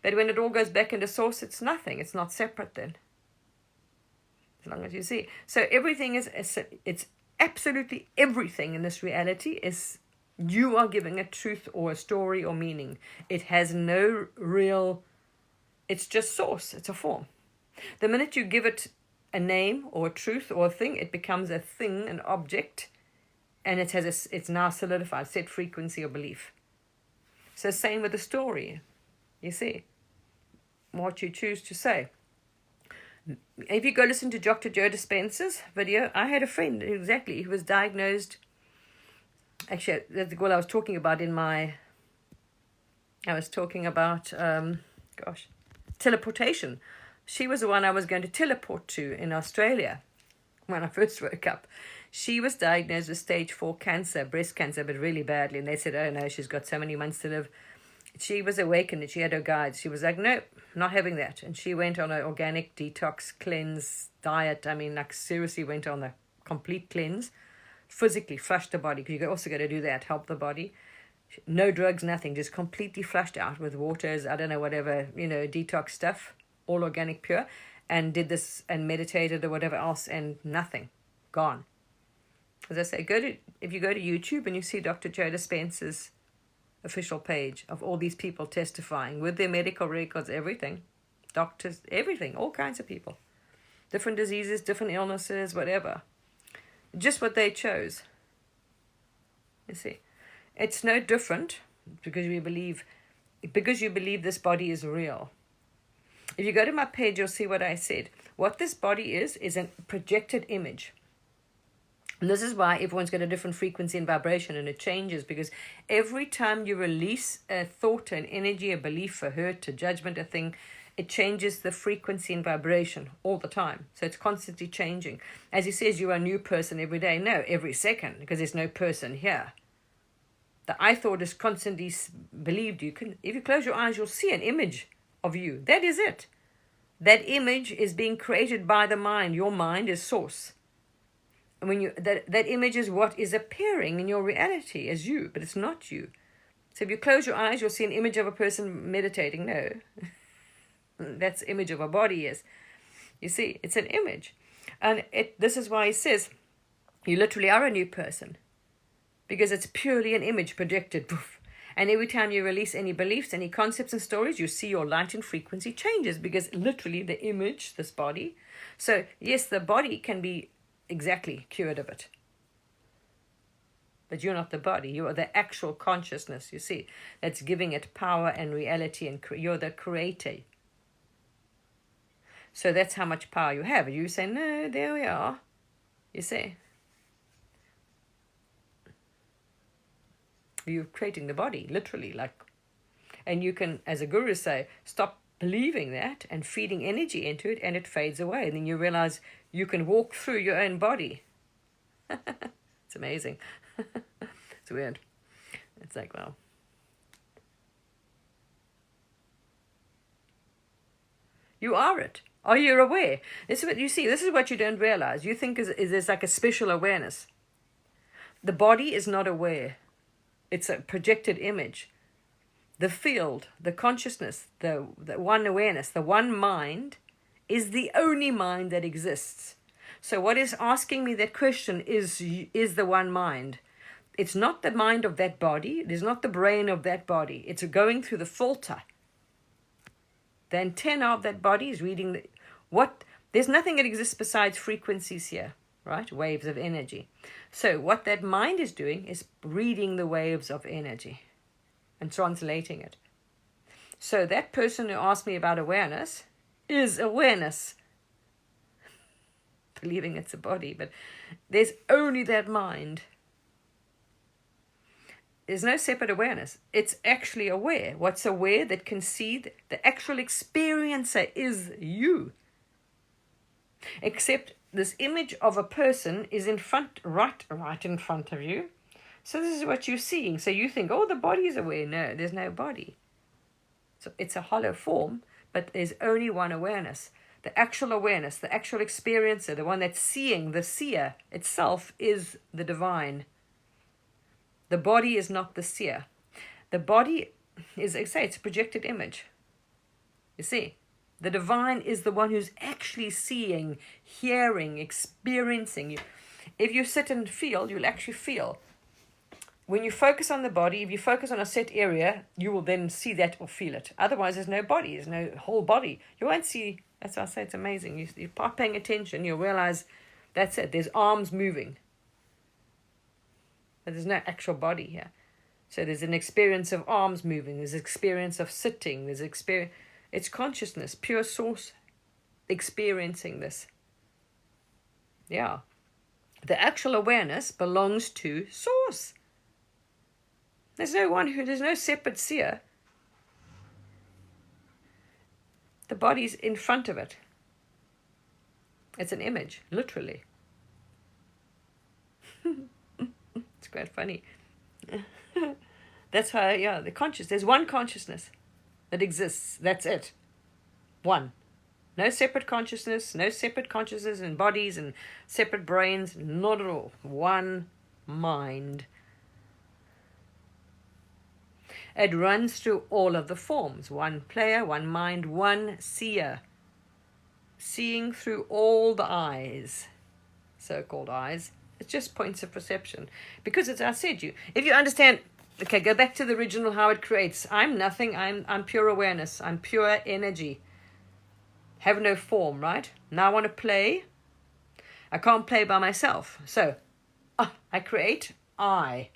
Speaker 1: But when it all goes back into source, it's nothing. It's not separate then. As long as you see. So everything it's absolutely everything in this reality is you are giving a truth or a story or meaning. It has no real... It's just source. It's a form. The minute you give it a name or a truth or a thing, it becomes a thing, an object, and it's now solidified, set frequency or belief. So same with the story, you see, what you choose to say. If you go listen to Dr. Joe Dispenza's video, I had a friend, exactly, who was diagnosed, actually, that's the girl I was talking about teleportation. She was the one I was going to teleport to in Australia when I first woke up. She was diagnosed with stage 4 cancer, breast cancer, but really badly. And they said, oh no, she's got so many months to live. She was awakened and she had her guides. She was like, no, not having that. And she went on an organic detox cleanse diet. I mean, like seriously went on a complete cleanse. Physically flushed the body, because you also got to do that, help the body. No drugs, nothing, just completely flushed out with waters, I don't know, whatever, detox stuff, all organic, pure, and did this and meditated or whatever else, and nothing, gone. As I say, if you go to YouTube and you see Dr. Joe Dispenza's official page of all these people testifying with their medical records, everything, doctors, everything, all kinds of people, different diseases, different illnesses, whatever, just what they chose. You see, it's no different because you believe this body is real. If you go to my page, you'll see what I said. What this body is a projected image. And this is why everyone's got a different frequency and vibration, and it changes, because every time you release a thought, an energy, a belief, a hurt, a judgment, a thing, it changes the frequency and vibration all the time. So it's constantly changing. As he says, you are a new person every day. No, every second, because there's no person here. The I thought is constantly believed. If you close your eyes, you'll see an image of you. That is it. That image is being created by the mind. Your mind is source. And when that image is what is appearing in your reality as you, but it's not you. So if you close your eyes, you'll see an image of a person meditating. No, that's the image of a body. Is, you see, it's an image, and this is why he says you literally are a new person, because it's purely an image projected. Poof. And every time you release any beliefs, any concepts and stories, you see your light and frequency changes, because literally the image, this body. So yes, the body can be exactly cured of it, but you're not the body. You are the actual consciousness, you see, that's giving it power and reality, and you're the creator. So that's how much power you have. You say, no, there we are, you see, you're creating the body, literally, like, and you can, as a guru say, stop believing that and feeding energy into it, and it fades away, and then you realize you can walk through your own body. It's amazing. It's weird. It's like, wow. You are it. Are you aware? This is what you see. This is what you don't realize. You think is there's like a special awareness. The body is not aware. It's a projected image. The field, the consciousness, the one awareness, the one mind is the only mind that exists. So what is asking me that question is the one mind. It's not the mind of that body. It is not the brain of that body. It's going through the filter. The antenna of that body is reading there's nothing that exists besides frequencies here, right? Waves of energy. So what that mind is doing is reading the waves of energy and translating it. So that person who asked me about awareness is awareness. Believing it's a body, but there's only that mind. There's no separate awareness. It's actually aware. What's aware that can see the actual experiencer is you. Except this image of a person is in front, right in front of you. So this is what you're seeing. So you think, oh, the body is aware. No, there's no body. So it's a hollow form, but there's only one awareness. The actual awareness, the actual experiencer, the one that's seeing, the seer itself is the divine. The body is not the seer. The body is, I say, it's a projected image. You see, the divine is the one who's actually seeing, hearing, experiencing. If you sit and feel, you'll actually feel. When you focus on the body, if you focus on a set area, you will then see that or feel it. Otherwise, there's no body, there's no whole body. You won't see. That's why I say it's amazing. You start paying attention, you'll realize that's it. There's arms moving. but there's no actual body here. So there's an experience of arms moving, there's an experience of sitting, there's experience. It's consciousness, pure source experiencing this. Yeah. The actual awareness belongs to source. There's no separate seer. The body's in front of it. It's an image, literally. It's quite funny. That's how, yeah, there's one consciousness that exists. That's it. One. No separate consciousness in bodies and separate brains, not at all. One mind. It runs through all of the forms. One player, one mind, one seer. Seeing through all the eyes, so-called eyes. It's just points of perception. Because as I said, if you understand, okay, go back to the original, how it creates. I'm nothing, I'm pure awareness. I'm pure energy. Have no form, right? Now I want to play. I can't play by myself. So, I create I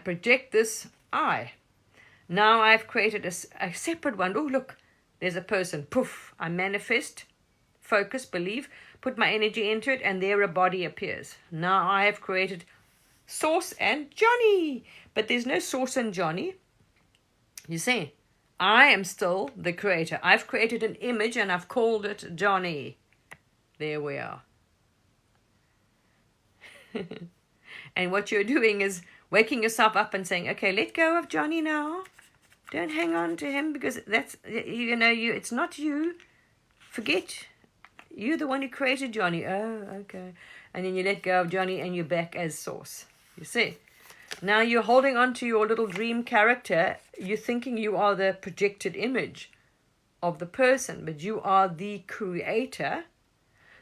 Speaker 1: project this I. Now I've created a separate one. Oh, look, there's a person. Poof, I manifest, focus, believe, put my energy into it, and there a body appears. Now I have created Source and Johnny. But there's no Source and Johnny. You see, I am still the creator. I've created an image and I've called it Johnny. There we are. And what you're doing is waking yourself up and saying, okay, let go of Johnny now. Don't hang on to him, because that's, it's not you. Forget. You're the one who created Johnny. Oh, okay. And then you let go of Johnny and you're back as source. You see? Now you're holding on to your little dream character. You're thinking you are the projected image of the person, but you are the creator.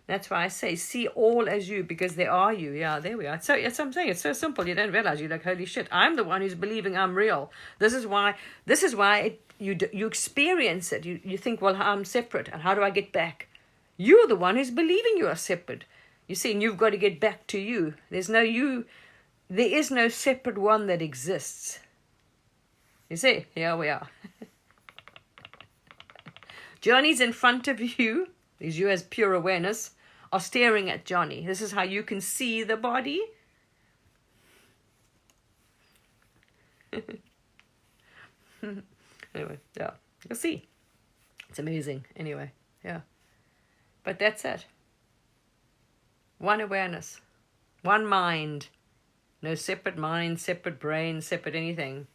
Speaker 1: That's why I say see all as you, because they are you. Yeah, there we are. So yes, I'm saying it's so simple. You don't realize. You're like, holy shit, I'm the one who's believing I'm real. This is why you experience it. You think, well, I'm separate, and how do I get back? You're the one who's believing you are separate. You see, and you've got to get back to you. There's no you. There is no separate one that exists. You see, here we are. Johnny's in front of you. Is you as pure awareness are staring at Johnny. This is how you can see the body. Anyway, yeah, you'll see. It's amazing. Anyway, yeah. But that's it. One awareness, one mind. No separate mind, separate brain, separate anything.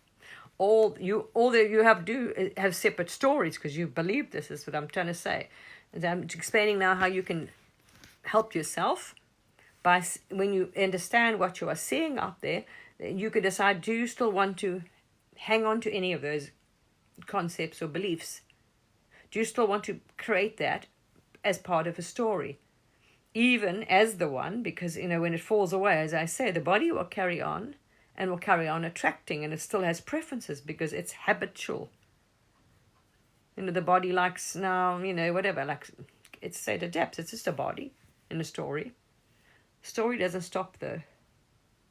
Speaker 1: All that you have to do have separate stories, because you believe this is what I'm trying to say. And I'm explaining now how you can help yourself by, when you understand what you are seeing out there, you can decide, do you still want to hang on to any of those concepts or beliefs? Do you still want to create that as part of a story? Even as the one, because, when it falls away, as I say, the body will carry on and will carry on attracting, and it still has preferences because it's habitual. The body likes now, whatever, like it adapts. It's just a body in a story. Story doesn't stop though.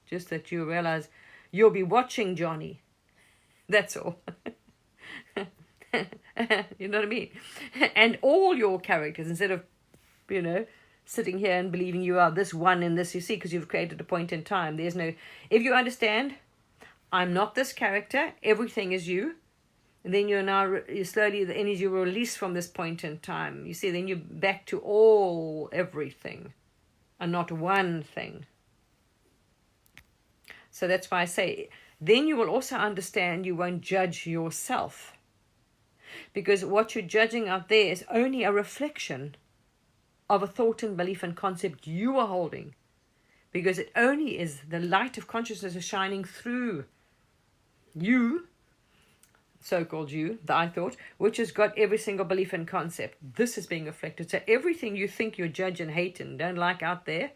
Speaker 1: Just that you realize you'll be watching Johnny. That's all. You know what I mean? And all your characters, instead of, sitting here and believing you are this one in this, you see, because you've created a point in time. There's no, if you understand, I'm not this character, everything is you. And then you slowly, the energy will release from this point in time. You see, then you're back to everything, and not one thing. So that's why I say, then you will also understand you won't judge yourself. Because what you're judging out there is only a reflection of a thought and belief and concept you are holding. Because it only is the light of consciousness is shining through you, so-called you, the I thought, which has got every single belief and concept. This is being reflected. So everything you think you judge and hate and don't like out there,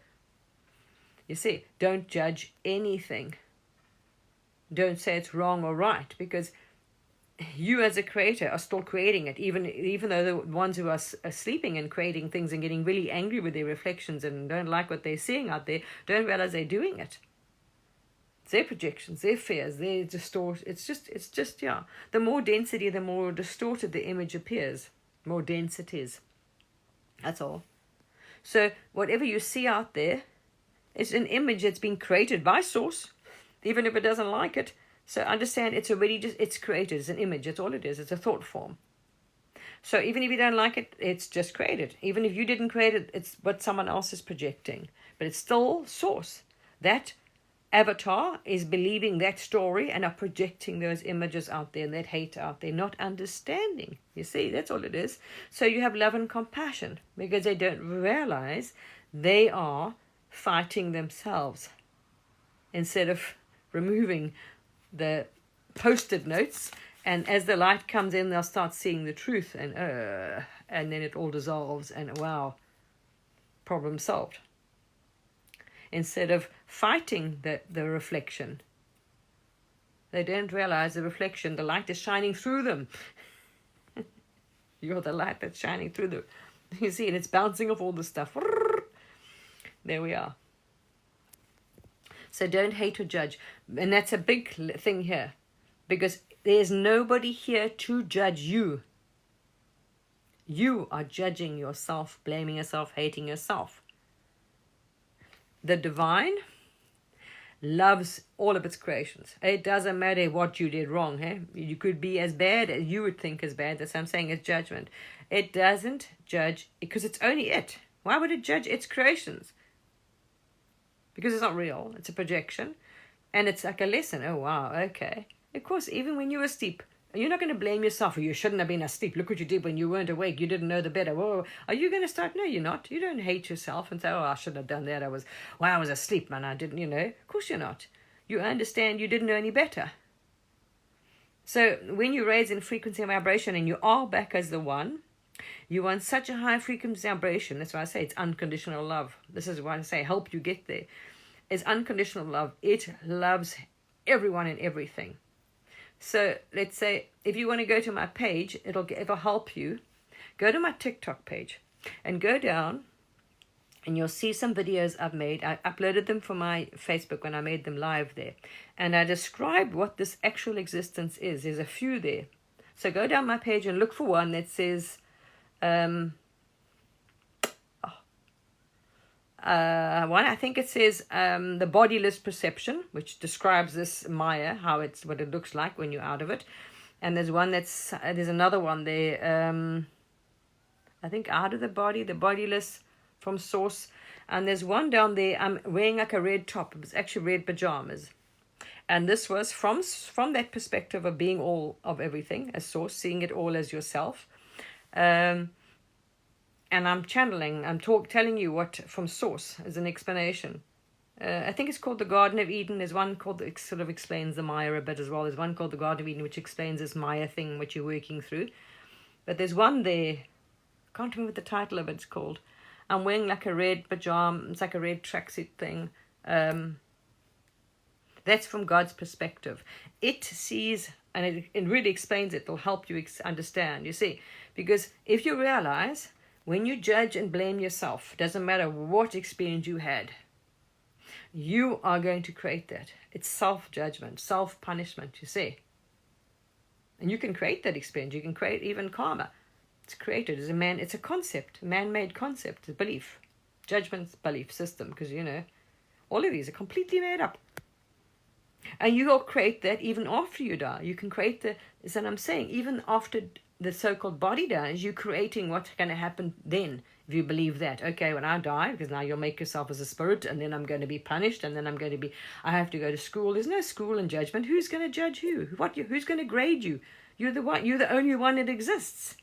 Speaker 1: you see, don't judge anything. Don't say it's wrong or right, because you as a creator are still creating it, even though the ones who are sleeping and creating things and getting really angry with their reflections and don't like what they're seeing out there, don't realize they're doing it. It's their projections, their fears, their distort. It's just, yeah. The more density, the more distorted the image appears. More dense it is. That's all. So whatever you see out there is an image that's been created by Source, even if it doesn't like it. So understand, it's already it's created. It's an image. That's all it is. It's a thought form. So even if you don't like it, it's just created. Even if you didn't create it, it's what someone else is projecting. But it's still Source. That avatar is believing that story and are projecting those images out there and that hate out there, not understanding. You see, that's all it is. So you have love and compassion because they don't realize they are fighting themselves instead of removing the post-it notes, and as the light comes in they'll start seeing the truth, and then it all dissolves and wow, problem solved. Instead of fighting the reflection, they don't realize the reflection, the light is shining through them. You're the light that's shining through them. You see, and it's bouncing off all the stuff. There we are. So don't hate or judge. And that's a big thing here. Because there's nobody here to judge you. You are judging yourself, blaming yourself, hating yourself. The divine loves all of its creations. It doesn't matter what you did wrong. You could be as bad as you would think is bad. That's what I'm saying. It's judgment. It doesn't judge because it's only it. Why would it judge its creations? Because it's not real. It's a projection. And it's like a lesson. Oh, wow. Okay. Of course, even when you were asleep, you're not going to blame yourself. Or you shouldn't have been asleep. Look what you did when you weren't awake. You didn't know the better. Whoa. Are you going to start? No, you're not. You don't hate yourself and say, oh, I shouldn't have done that. I was asleep, man. I didn't, Of course you're not. You understand you didn't know any better. So when you raise in frequency and vibration and you are back as the one, you want such a high frequency vibration. That's why I say it's unconditional love. This is why I say help you get there. It's unconditional love. It loves everyone and everything. So let's say if you want to go to my page, it'll help you. Go to my TikTok page and go down and you'll see some videos I've made. I uploaded them for my Facebook when I made them live there. And I described what this actual existence is. There's a few there. So go down my page and look for one that says one, I think it says the bodiless perception, which describes this Maya, what it looks like when you're out of it. And there's another one there, I think out of the body, the bodiless from Source. And there's one down there, I'm wearing like a red top. It was actually red pajamas. And this was from that perspective of being all of everything as Source, seeing it all as yourself. And I'm channeling, telling you what from Source as an explanation. I think it's called the Garden of Eden. There's one called that sort of explains the Maya a bit as well. There's one called the Garden of Eden, which explains this Maya thing, which you're working through. But there's one there, I can't remember what the title of it's called. I'm wearing like a red pajama, it's like a red tracksuit thing. That's from God's perspective. It sees, and it really explains it. It'll help you understand, you see. Because if you realize, when you judge and blame yourself, doesn't matter what experience you had, you are going to create that. It's self-judgment, self-punishment, you see. And you can create that experience. You can create even karma. It's created as it's a concept, man-made concept, a belief. Judgment's belief system, because, all of these are completely made up. And you will create that even after you die. You can create is that I'm saying, even after the so-called body dies, you're creating what's going to happen then, if you believe that. Okay, when I die, because now you'll make yourself as a spirit, and then I'm going to be punished, and then I have to go to school. There's no school in judgment. Who's going to judge who? Who's going to grade you? You're the only one that exists.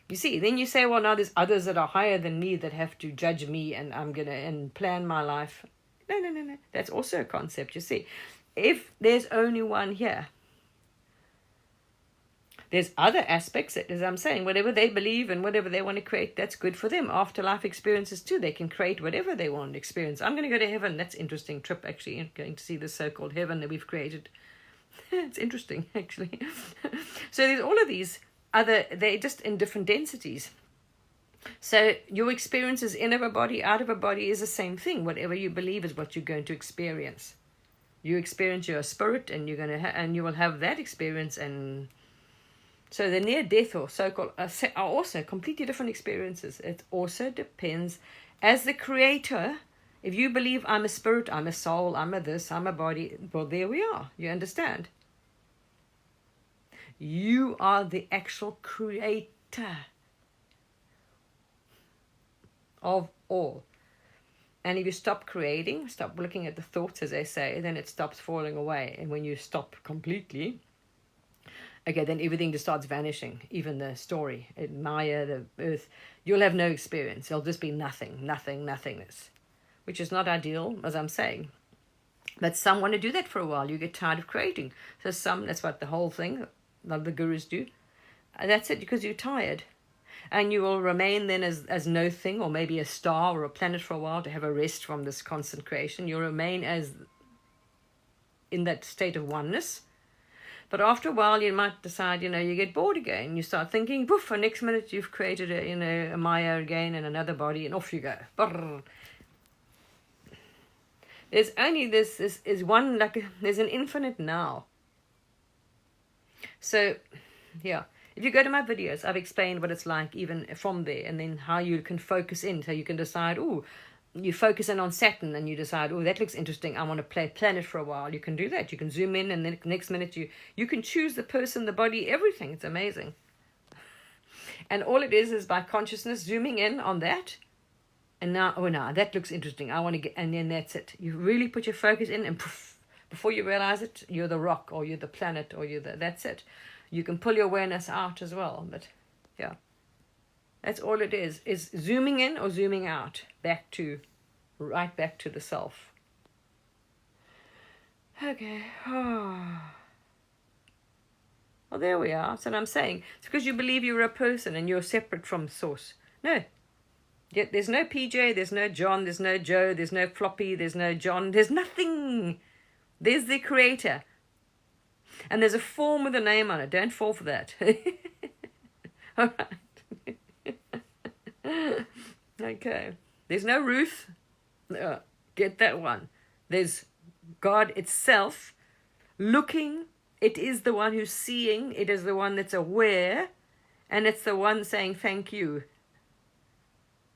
Speaker 1: You see, then you say, well, now there's others that are higher than me that have to judge me, and I'm going to plan my life. No. That's also a concept, you see. If there's only one here, there's other aspects, as I'm saying, whatever they believe and whatever they want to create, that's good for them. Afterlife experiences too, they can create whatever they want to experience. I'm going to go to heaven. That's an interesting trip, actually, going to see the so-called heaven that we've created It's interesting, actually. So there's all of these other, they're just in different densities. So your experiences in of a body, out of a body is the same thing. Whatever you believe is what you're going to experience. You experience your spirit, and you're going to and you will have that experience. And so the near death or so-called are also completely different experiences. It also depends, as the creator, if you believe I'm a spirit, I'm a soul, I'm a this, I'm a body, well, there we are. You understand? You are the actual creator of all. And if you stop creating, stop looking at the thoughts, as they say, then it stops falling away. And when you stop completely, okay, then everything just starts vanishing. Even the story, Maya, the earth, you'll have no experience. It'll just be nothing, nothingness, which is not ideal, as I'm saying. But some want to do that for a while. You get tired of creating. So that's what the whole thing, a lot of the gurus do. And that's it, because you're tired. And you will remain then as no thing, or maybe a star or a planet for a while, to have a rest from this constant creation. You'll remain as in that state of oneness. But after a while, you might decide, you get bored again. You start thinking, poof, for next minute you've created a Maya again and another body, and off you go. Brrr. There's only this is one, there's an infinite now. So, yeah. If you go to my videos, I've explained what it's like even from there, and then how you can focus in. So you can decide, you focus in on Saturn, and you decide, that looks interesting. I want to play planet for a while. You can do that. You can zoom in, and then next minute you can choose the person, the body, everything. It's amazing. And all it is by consciousness zooming in on that. And now, that looks interesting. I want to get, and then that's it. You really put your focus in, and poof, before you realize it, you're the rock, or you're the planet, or that's it. You can pull your awareness out as well, but yeah, that's all it is zooming in or zooming out, right back to the self. Okay. Well, there we are. That's what I'm saying. It's because you believe you're a person and you're separate from source. No. Yet there's no PJ, there's no John, there's no Joe, there's no Floppy, there's no John, there's nothing. There's the creator. And there's a form with a name on it. Don't fall for that. All right. Okay. There's no Ruth. Get that one. There's God itself looking. It is the one who's seeing. It is the one that's aware. And it's the one saying thank you.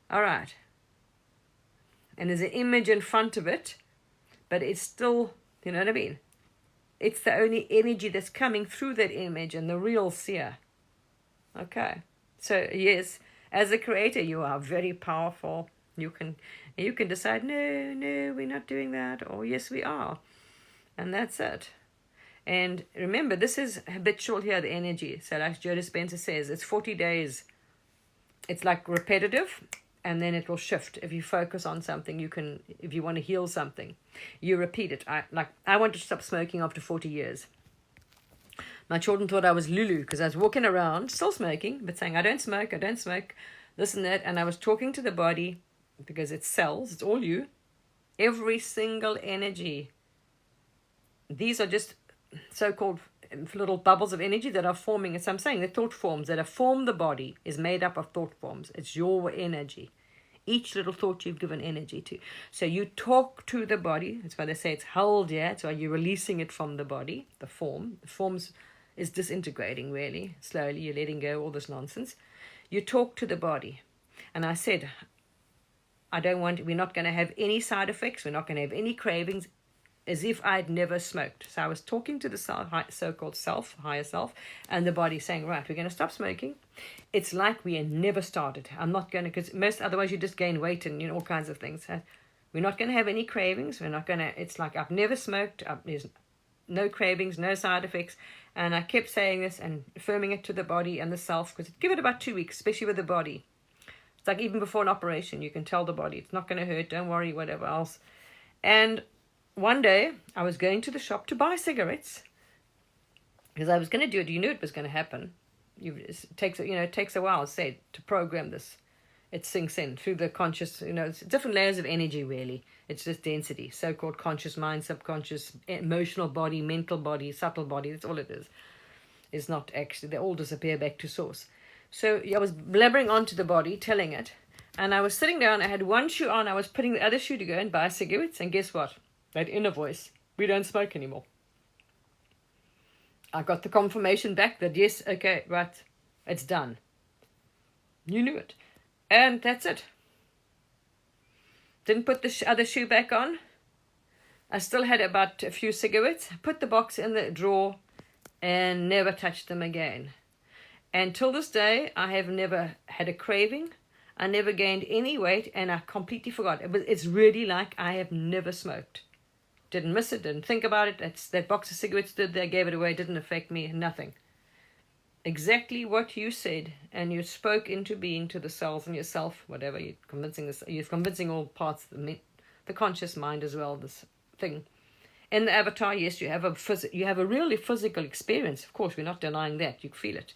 Speaker 1: All right. And there's an image in front of it. But it's still, you know what I mean? It's the only energy that's coming through that image, and the real seer. Okay. So yes, as a creator, you are very powerful. You can decide, no, we're not doing that, or yes, we are. And that's it. And remember, this is habitual here, the energy. So like Joe Dispenza says, it's 40 days. It's like repetitive. And then it will shift. If you focus on something, if you want to heal something, you repeat it. I wanted to stop smoking after 40 years. My children thought I was Lulu because I was walking around, still smoking, but saying, I don't smoke, this and that. And I was talking to the body, because it's cells, it's all you. Every single energy. These are just so-called little bubbles of energy that are forming. As I'm saying, the thought forms that have formed the body is made up of thought forms. It's your energy. Each little thought you've given energy to. So you talk to the body. That's why they say it's held here. That's why you're releasing it from the body, the form. The forms is disintegrating, really. Slowly, you're letting go all this nonsense. You talk to the body. And I said, we're not going to have any side effects. We're not going to have any cravings, as if I'd never smoked. So I was talking to the so-called self, higher self, and the body saying, right, we're going to stop smoking. It's like we had never started. I'm not going to, because otherwise you just gain weight and all kinds of things. We're not going to have any cravings. We're not going to, it's like I've never smoked. There's no cravings, no side effects. And I kept saying this and affirming it to the body and the self, because give it about 2 weeks, especially with the body. It's like even before an operation, you can tell the body, it's not going to hurt, don't worry, whatever else. And one day, I was going to the shop to buy cigarettes, because I was going to do it. You knew it was going to happen. It takes a while, say, to program this. it sinks in through the conscious, it's different layers of energy, really. It's just density, so-called conscious mind, subconscious, emotional body, mental body, subtle body. That's all it is. It's not actually, they all disappear back to source. So I was blabbering onto the body, telling it, and I was sitting down, I had one shoe on, I was putting the other shoe to go and buy cigarettes, and guess what? That inner voice, we don't smoke anymore. I got the confirmation back that yes, okay, right, it's done. You knew it. And that's it. Didn't put the other shoe back on. I still had about a few cigarettes. Put the box in the drawer and never touched them again. And till this day, I have never had a craving. I never gained any weight, and I completely forgot. It's really like I have never smoked. Didn't miss it, didn't think about it. That box of cigarettes stood there, gave it away, didn't affect me, nothing. Exactly what you said, and you spoke into being to the cells in yourself, whatever, you're convincing all parts of the conscious mind as well, this thing. In the avatar, yes, you have a really physical experience. Of course, we're not denying that. You feel it.